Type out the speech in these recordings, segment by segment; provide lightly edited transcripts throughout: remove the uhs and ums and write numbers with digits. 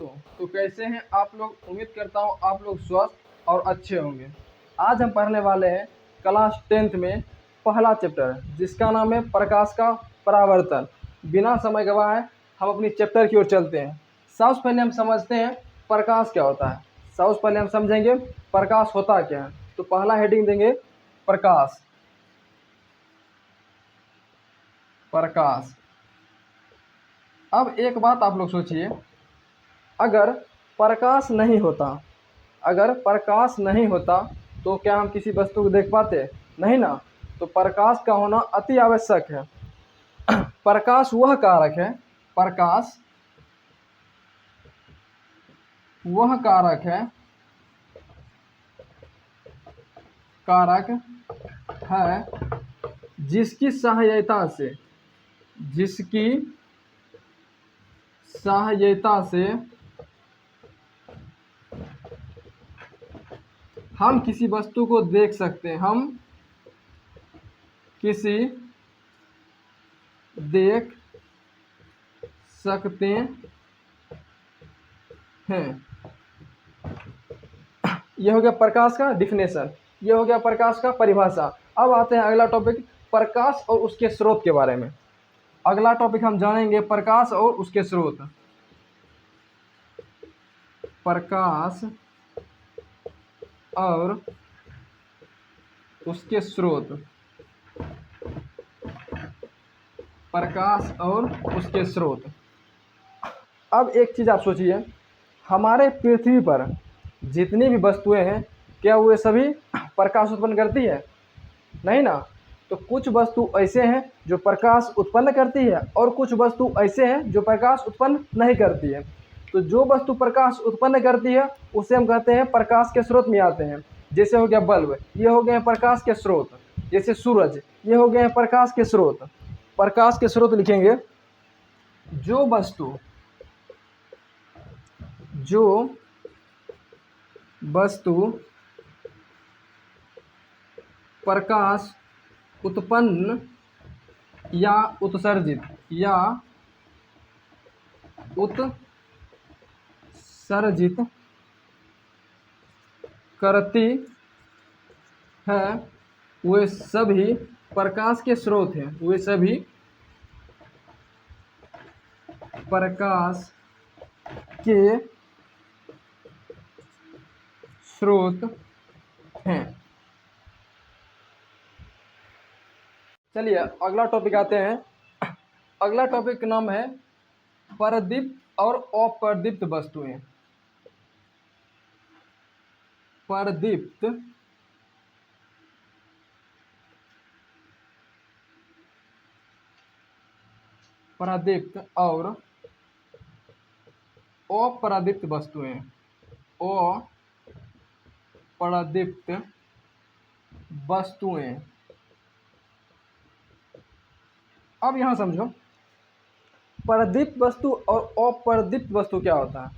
दोस्तों, तो कैसे हैं आप लोग। उम्मीद करता हूँ आप लोग स्वस्थ और अच्छे होंगे। आज हम पढ़ने वाले हैं क्लास 10th में पहला चैप्टर, जिसका नाम है प्रकाश का परावर्तन। बिना समय गवाए हम अपनी चैप्टर की ओर चलते हैं। सबसे पहले हम समझते हैं प्रकाश क्या होता है। सबसे पहले हम समझेंगे प्रकाश होता क्या है। तो पहला हेडिंग देंगे प्रकाश। प्रकाश। अब एक बात आप लोग सोचिए, अगर प्रकाश नहीं होता, अगर प्रकाश नहीं होता तो क्या हम किसी वस्तु को देख पाते? नहीं ना। तो प्रकाश का होना अति आवश्यक है। प्रकाश वह कारक है, प्रकाश वह कारक है, कारक है जिसकी सहायता से, जिसकी सहायता से हम किसी वस्तु को देख सकते हैं। हम किसी देख सकते हैं। यह हो गया प्रकाश का डिफिनेशन, यह हो गया प्रकाश का परिभाषा। अब आते हैं अगला टॉपिक, प्रकाश और उसके स्रोत के बारे में। अगला टॉपिक हम जानेंगे प्रकाश और उसके स्रोत। प्रकाश और उसके स्रोत। प्रकाश और उसके स्रोत। अब एक चीज़ आप सोचिए, हमारे पृथ्वी पर जितनी भी वस्तुएं हैं, क्या वे सभी प्रकाश उत्पन्न करती है? नहीं ना। तो कुछ वस्तु ऐसे हैं जो प्रकाश उत्पन्न करती है और कुछ वस्तु ऐसे हैं जो प्रकाश उत्पन्न नहीं करती है। तो जो वस्तु प्रकाश उत्पन्न करती है उसे हम कहते हैं प्रकाश के स्रोत में आते हैं। जैसे हो गया बल्ब, ये हो गए हैं प्रकाश के स्रोत। जैसे सूरज, ये हो गए हैं प्रकाश के स्रोत। प्रकाश के स्रोत लिखेंगे जो वस्तु, जो वस्तु प्रकाश उत्पन्न या उत्सर्जित करती है, वे सभी प्रकाश के स्रोत हैं। वे सभी प्रकाश के स्रोत हैं। चलिए अगला टॉपिक आते हैं। अगला टॉपिक का नाम है परदीप्त और अप्रदीप्त वस्तुएं। परदीप्त प्रदीप्त और अप्रदीप्त वस्तुएं। अप्रदीप्त वस्तुएं। अब यहां समझो, प्रदीप्त वस्तु और अप्रदीप्त वस्तु क्या होता है।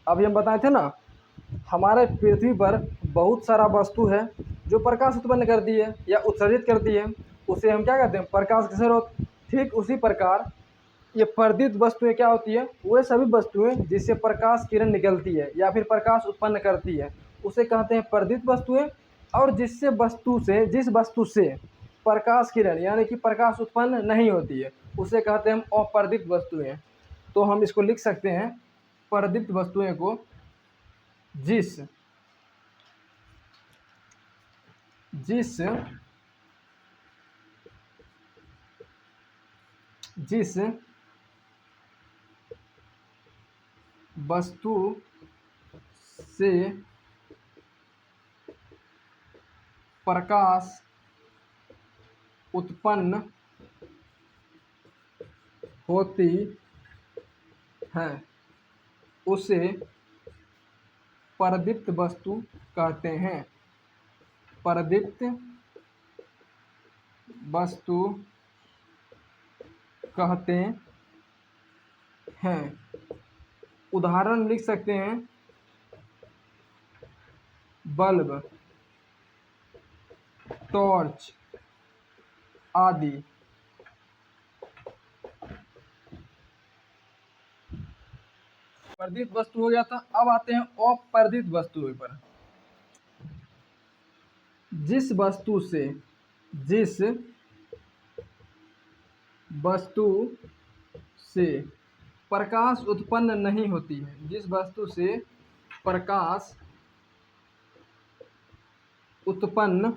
अभी हम बताए थे ना, हमारे पृथ्वी पर बहुत सारा वस्तु है जो प्रकाश उत्पन्न करती है या उत्सर्जित करती है। उसे हम क्या कहते हैं? प्रकाश के स्रोत। ठीक उसी प्रकार ये प्रदीप्त वस्तुएं क्या होती है? वे सभी वस्तुएं जिससे प्रकाश किरण निकलती है या फिर प्रकाश उत्पन्न करती है, उसे कहते हैं प्रदीप्त वस्तुएं। और जिस वस्तु से प्रकाश किरण यानी कि प्रकाश उत्पन्न नहीं होती है, उसे कहते हैं हम अप्रदीप्त वस्तुएं। तो हम इसको लिख सकते हैं, प्रदीप्त वस्तुएं को जिस जिस जिस वस्तु से प्रकाश उत्पन्न होती है उसे प्रदीप्त वस्तु कहते हैं। प्रदीप्त वस्तु कहते हैं। उदाहरण लिख सकते हैं, बल्ब, टॉर्च आदि। वर्धित वस्तु हो गया था। अब आते हैं अपर्दित वस्तुओं पर। जिस वस्तु से प्रकाश उत्पन्न नहीं होती है, जिस वस्तु से प्रकाश उत्पन्न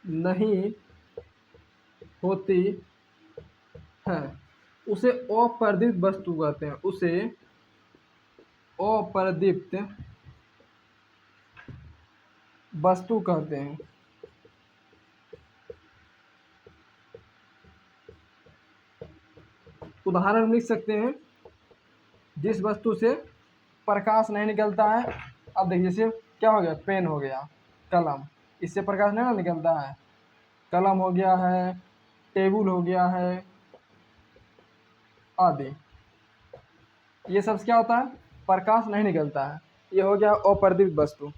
नहीं होती है, उसे अपर्दित वस्तु कहते हैं। उसे अपर्दित वस्तु कहते हैं। उदाहरण लिख सकते हैं, जिस वस्तु से प्रकाश नहीं निकलता है। अब देखिए, जैसे क्या हो गया, पेन हो गया, कलम, इससे प्रकाश नहीं ना निकलता है। कलम हो गया है, टेबल हो गया है आदि, ये सब क्या होता है, प्रकाश नहीं निकलता है। ये हो गया अपर्दित वस्तु।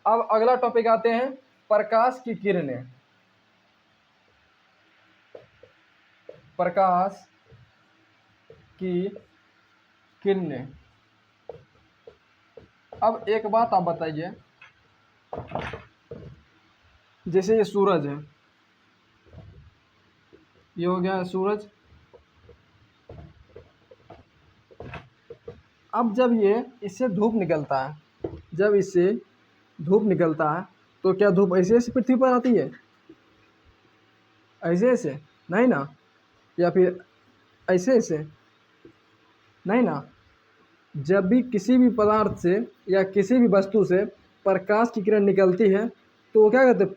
अब अगला टॉपिक आते हैं, प्रकाश की किरणें। प्रकाश की किरणें। अब एक बात आप बताइए, जैसे ये सूरज है, ये हो गया सूरज। अब जब ये इससे धूप निकलता है, जब इससे धूप निकलता है, तो क्या धूप ऐसे ऐसे पृथ्वी पर आती है? ऐसे ऐसे नहीं ना, या फिर ऐसे ऐसे नहीं ना। जब भी किसी भी पदार्थ से या किसी भी वस्तु से प्रकाश की किरण निकलती है, तो वो क्या कहते हैं,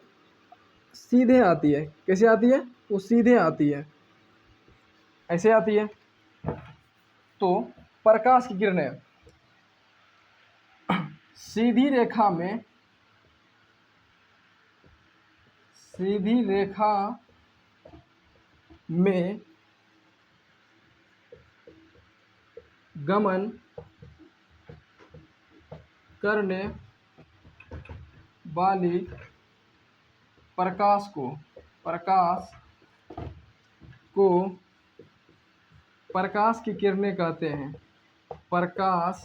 सीधे आती है। कैसे आती है? वो सीधे आती है, ऐसे आती है। तो प्रकाश की किरणें सीधी रेखा में, सीधी रेखा में गमन करने वाली प्रकाश को प्रकाश की किरणें कहते हैं। प्रकाश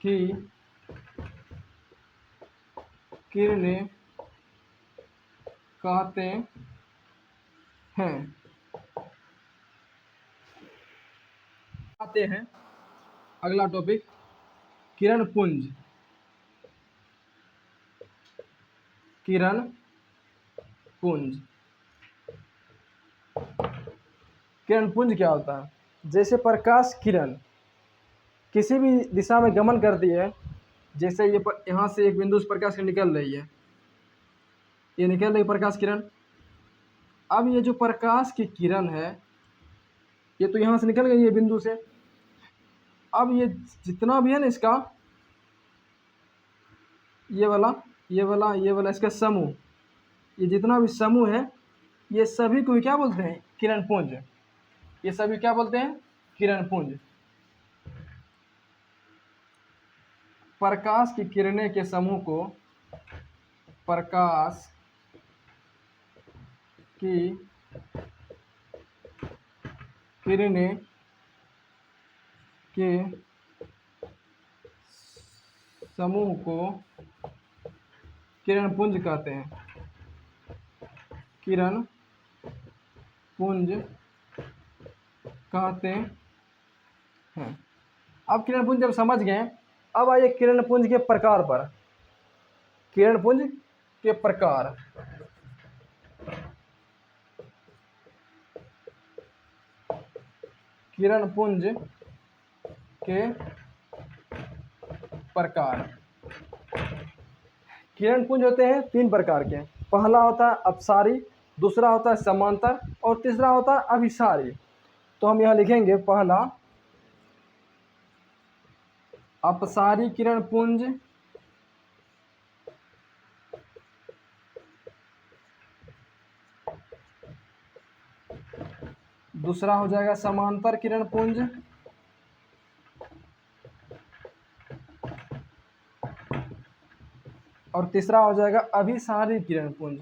की किरणें कहते हैं। आते हैं अगला टॉपिक, किरण पुंज। किरण पुंज। किरण पुंज क्या होता है? जैसे प्रकाश किरण किसी भी दिशा में गमन करती है, जैसे ये यहाँ से एक बिंदु से प्रकाश किरण निकल रही है, ये निकल रही प्रकाश किरण। अब ये जो प्रकाश की किरण है, ये तो यहाँ से निकल गई है बिंदु से। अब ये जितना भी है ना इसका, ये वाला इसका समूह, ये जितना भी समूह है, ये सभी को क्या बोलते हैं? किरण पुंज। ये सभी क्या बोलते हैं? किरण पुंज। प्रकाश की किरणें के समूह को प्रकाश की किरणें के समूह को किरण पुंज कहते हैं। किरण पुंज कहते हैं। अब किरण पुंज जब समझ गए, अब आइए किरण पुंज के प्रकार पर। किरण पुंज के प्रकार। किरण पुंज के प्रकार। किरण पुंज होते हैं 3 प्रकार के। पहला होता है अपसारी, दूसरा होता है समांतर, और तीसरा होता है अभिसारी। तो हम यहाँ लिखेंगे, पहला अपसारी किरण पुंज, दूसरा हो जाएगा समांतर किरण पुंज, और तीसरा हो जाएगा अभिसारी किरण पुंज।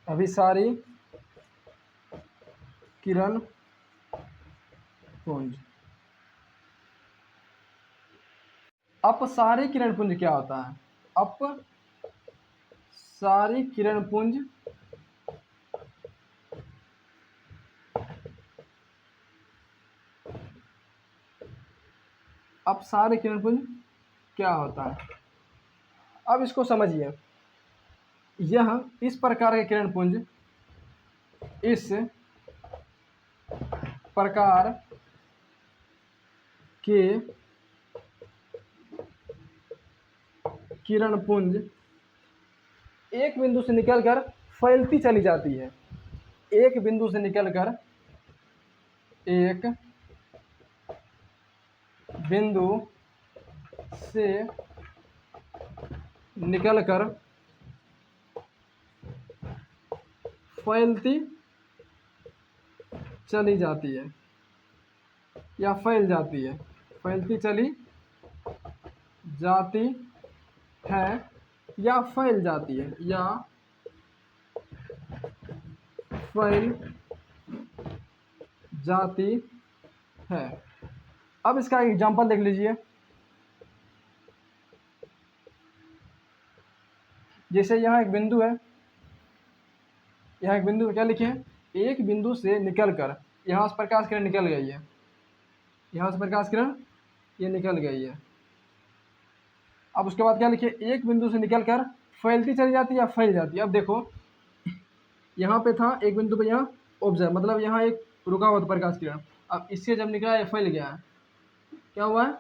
अभिसारी किरण पुंज। अपसारी किरण पुंज क्या होता है? अपसारी किरण पुंज अपसारी किरण पुंज क्या होता है? अब इसको समझिए। यह इस प्रकार के किरण पुंज इस प्रकार के किरण पुंज एक बिंदु से निकलकर फैलती चली जाती है। एक बिंदु से निकलकर एक बिंदु से निकलकर फैलती चली जाती है या फैल जाती है। फैलती चली जाती है या फैल जाती है या फैल जाती है। अब इसका एग्जांपल देख लीजिए। जैसे यहाँ एक बिंदु है, यहाँ एक बिंदु क्या लिखे हैं? एक बिंदु से निकलकर यहाँ से प्रकाश किरण निकल गई है, यहाँ से प्रकाश किरण ये निकल गई है। अब उसके बाद क्या लिखे? एक बिंदु से निकलकर फैलती चली जाती है या फैल जाती है। अब देखो यहाँ पे था एक बिंदु पे, यहाँ ऑब्जर्व मतलब यहाँ एक रुका हुआ था प्रकाश किरण। अब इससे जब निकला ये फैल गया है। क्या हुआ है?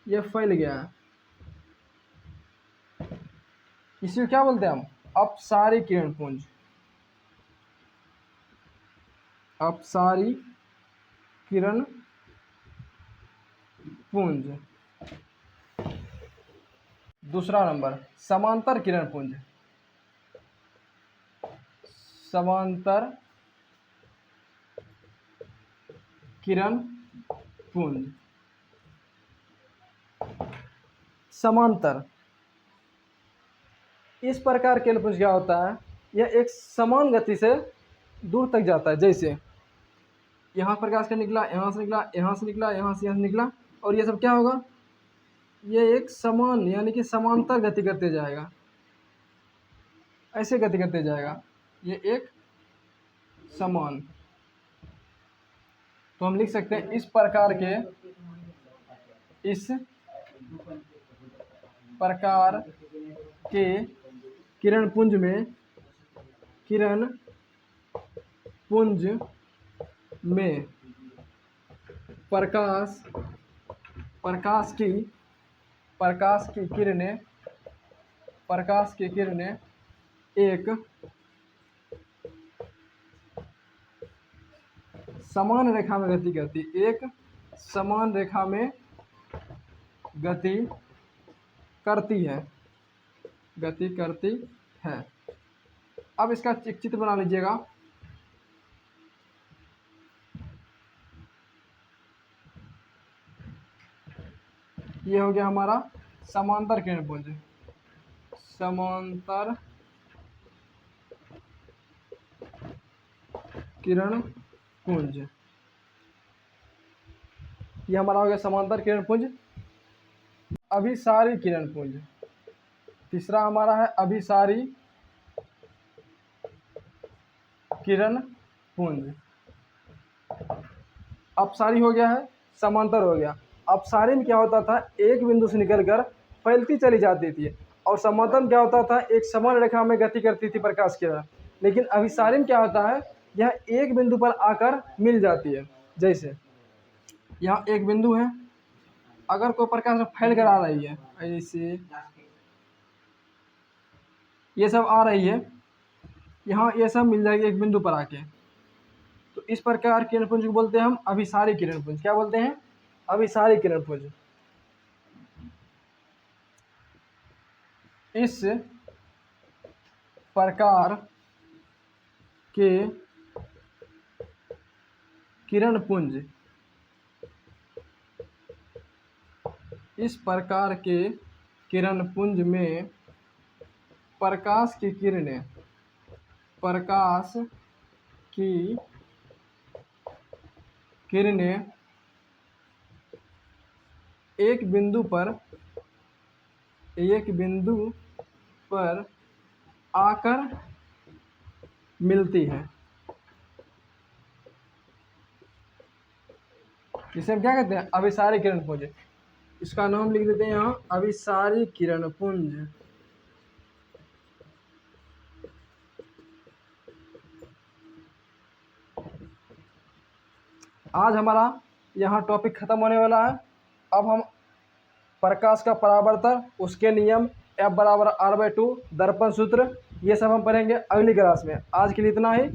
ये फैल गया है। इसी को क्या बोलते हैं हम? अपसारी किरण पुंज। अपसारी किरण पुंज। दूसरा नंबर समांतर किरण पुंज। समांतर किरण पुंज। समांतर इस प्रकार किरण पुंज क्या होता है? यह एक समान गति से दूर तक जाता है। जैसे यहाँ प्रकाश का निकला, यहाँ से निकला, यहाँ से निकला, यहाँ से निकला, और ये सब क्या होगा? ये एक समान यानी कि समांतर गति करते जाएगा, ऐसे गति करते जाएगा। ये एक समान, तो हम लिख सकते हैं इस प्रकार के किरण पुंज में प्रकाश की किरणें एक समान रेखा में गति करती, एक समान रेखा में गति करती है। अब इसका एक चित्र बना लीजिएगा। ये हो गया हमारा समांतर किरण पुंज। समांतर किरण पुंज, ये हमारा हो गया समांतर किरण पुंज। अभिसारी किरण पुंज, तीसरा हमारा है अभिसारी किरण पुंज। अपसारी हो गया है, समांतर हो गया। अपसारी में क्या होता था? एक बिंदु से निकलकर फैलती चली जाती थी, और समांतर में क्या होता था? एक समान रेखा में गति करती थी प्रकाश किरण। लेकिन अभिसारी में क्या होता है? यह एक बिंदु पर आकर मिल जाती है। जैसे यहाँ एक बिंदु है, अगर कोई प्रकाश फैल कर आ रही है, ऐसे ये सब आ रही है, यहाँ ये सब मिल जाएगी एक बिंदु पर आके। तो इस प्रकार किरण पुंज को बोलते हैं हम अभिसारी किरण पुंज। क्या बोलते हैं? अभिसारी किरण पुंज। इस प्रकार के किरण पुंज, इस प्रकार के किरण पुंज में प्रकाश की प्रकाश की किरणें एक बिंदु पर आकर मिलती है। इसे हम क्या कहते हैं? अभिसारी किरण पुंज। इसका नाम लिख देते हैं यहाँ अभिसारी किरण पुंज। आज हमारा यहाँ टॉपिक खत्म होने वाला है। अब हम प्रकाश का परावर्तन, उसके नियम, F = R/2, दर्पण सूत्र, ये सब हम पढ़ेंगे अगली क्लास में। आज के लिए इतना ही।